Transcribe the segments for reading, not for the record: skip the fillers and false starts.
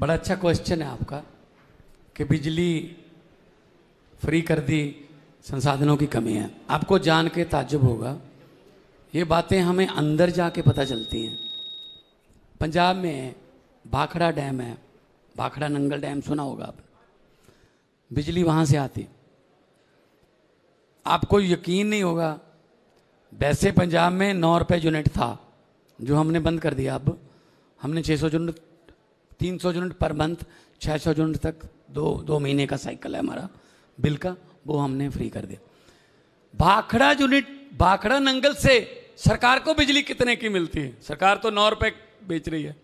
बड़ा अच्छा क्वेश्चन है आपका कि बिजली फ्री कर दी, संसाधनों की कमी है। आपको जान के ताज्जुब होगा, ये बातें हमें अंदर जाके पता चलती हैं। पंजाब में भाखड़ा डैम है, भाखड़ा नंगल डैम सुना होगा आपने, बिजली वहाँ से आती। आपको यकीन नहीं होगा, वैसे पंजाब में 9 रुपये यूनिट था जो हमने बंद कर दिया। अब हमने 600 unit, 300 unit per month, 600 unit तक दो महीने का साइकिल है हमारा बिल का, वो हमने फ्री कर दिया। भाखड़ा यूनिट, भाखड़ा नंगल से सरकार को बिजली कितने की मिलती है? सरकार तो 9 रुपये बेच रही है।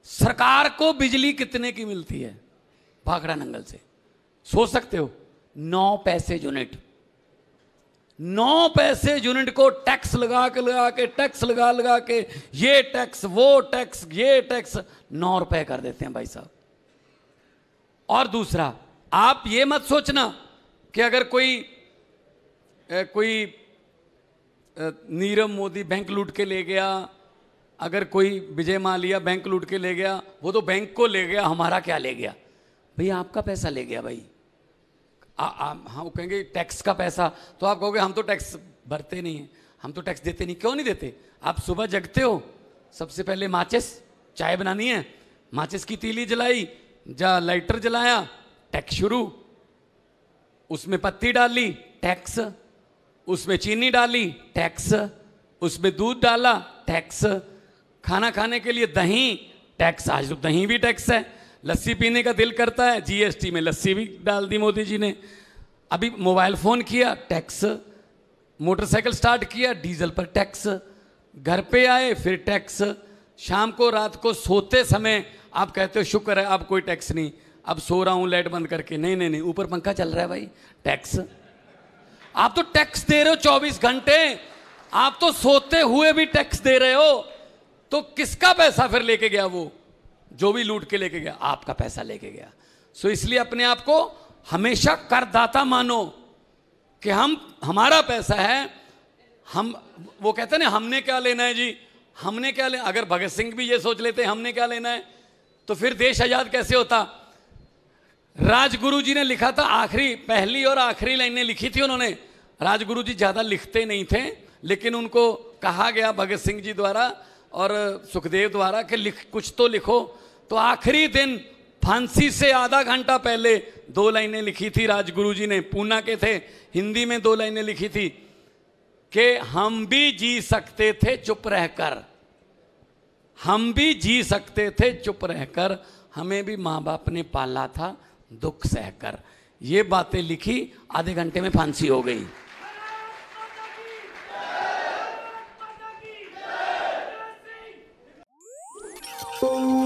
सरकार को बिजली कितने की मिलती है भाखड़ा नंगल से? सोच सकते हो, 9 पैसे यूनिट। 9 पैसे यूनिट को टैक्स लगा के टैक्स लगा के ये टैक्स वो टैक्स ये टैक्स 9 रुपए कर देते हैं भाई साहब। और दूसरा, आप ये मत सोचना कि अगर कोई नीरव मोदी बैंक लूट के ले गया, अगर कोई विजय माल्या बैंक लूट के ले गया, वो तो बैंक को ले गया, हमारा क्या ले गया? भाई आपका पैसा ले गया भाई। हम कहेंगे टैक्स का पैसा, तो आप कहोगे हम तो टैक्स भरते नहीं हैं, हम तो टैक्स देते नहीं। क्यों नहीं देते? आप सुबह जगते हो, सबसे पहले माचिस, चाय बनानी है, माचिस की तीली जलाई, लाइटर जलाया, टैक्स शुरू। उसमें पत्ती डाली, टैक्स। उसमें चीनी डाली, टैक्स। उसमें दूध डाला, टैक्स। खाना खाने के लिए दही, टैक्स। आज तो दही भी टैक्स है। लस्सी पीने का दिल करता है, जीएसटी में लस्सी भी डाल दी मोदी जी ने। अभी मोबाइल फोन किया, टैक्स। मोटरसाइकिल स्टार्ट किया, डीजल पर टैक्स। घर पे आए, फिर टैक्स। शाम को रात को सोते समय आप कहते हो शुक्र है अब कोई टैक्स नहीं, अब सो रहा हूं लाइट बंद करके। नहीं, ऊपर पंखा चल रहा है भाई, टैक्स। आप तो टैक्स दे रहे हो 24 घंटे, आप तो सोते हुए भी टैक्स दे रहे हो। तो किसका पैसा फिर लेके गया? वो जो भी लूट के लेके गया, आपका पैसा लेके गया। सो इसलिए अपने आप को हमेशा करदाता मानो कि हमारा पैसा है। हम, वो कहते हैं ना, हमने क्या लेना है जी, हमने क्या लेना। अगर भगत सिंह भी ये सोच लेते हमने क्या लेना है, तो फिर देश आजाद कैसे होता? राजगुरु जी ने लिखा था, पहली और आखिरी लाइनें लिखी थी उन्होंने। राजगुरु जी ज्यादा लिखते नहीं थे, लेकिन उनको कहा गया भगत सिंह जी द्वारा और सुखदेव द्वारा कि कुछ तो लिखो। तो आखिरी दिन फांसी से आधा घंटा पहले 2 लाइनें लिखी थी राजगुरु जी ने, पूना के थे, हिंदी में 2 लाइनें लिखी थी कि हम भी जी सकते थे चुप रहकर, हम भी जी सकते थे चुप रहकर, हमें भी माँ बाप ने पाला था दुख सहकर। ये बातें लिखी, आधे घंटे में फांसी हो गई। Oh